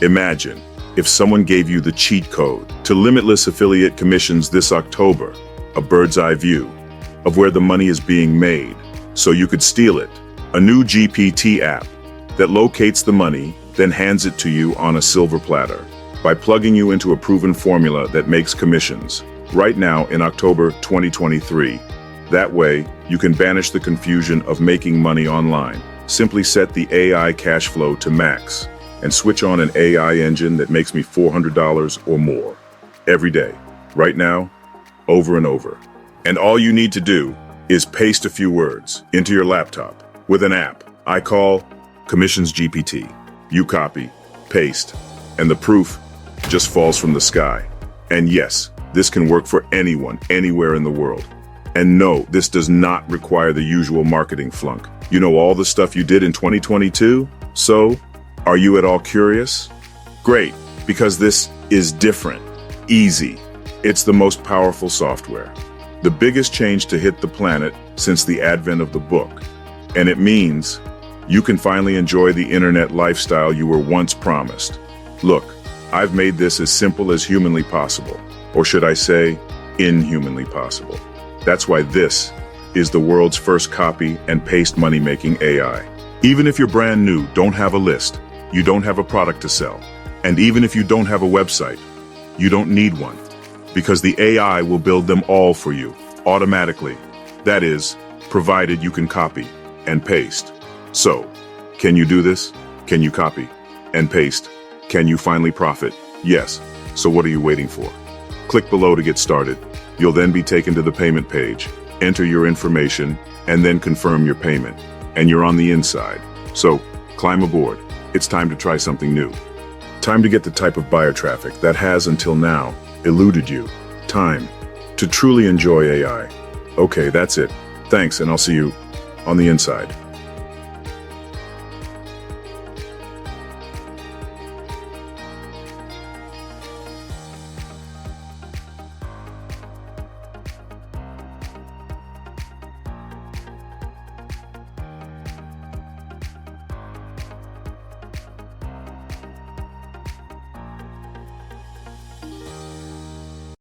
Imagine if someone gave you the cheat code to limitless affiliate commissions this October, a bird's eye view of where the money is being made, so you could steal it. A new GPT app that locates the money, then hands it to you on a silver platter by plugging you into a proven formula that makes commissions. Right now in October 2023. That way, you can banish the confusion of making money online. Simply set the AI cash flow to max and switch on an AI engine that makes me $400 or more every day, right now, over and over. And all you need to do is paste a few words into your laptop with an app I call Commissions GPT. You copy, paste, and the proof just falls from the sky. And yes, this can work for anyone, anywhere in the world. And no, this does not require the usual marketing flunk. You know all the stuff you did in 2022? So, are you at all curious? Great, because this is different, easy. It's the most powerful software. The biggest change to hit the planet since the advent of the book. And it means you can finally enjoy the internet lifestyle you were once promised. Look, I've made this as simple as humanly possible. Or should I say, inhumanly possible. That's why this is the world's first copy and paste money-making AI. Even if you're brand new, don't have a list, you don't have a product to sell, and even if you don't have a website, you don't need one, because the AI will build them all for you, automatically. That is, provided you can copy and paste. So, can you do this? Can you copy and paste? Can you finally profit? Yes. So what are you waiting for? Click below to get started. You'll then be taken to the payment page. Enter your information and then confirm your payment. And you're on the inside. So, climb aboard. It's time to try something new. Time to get the type of buyer traffic that has until now eluded you. Time to truly enjoy AI. Okay, that's it. Thanks, and I'll see you on the inside.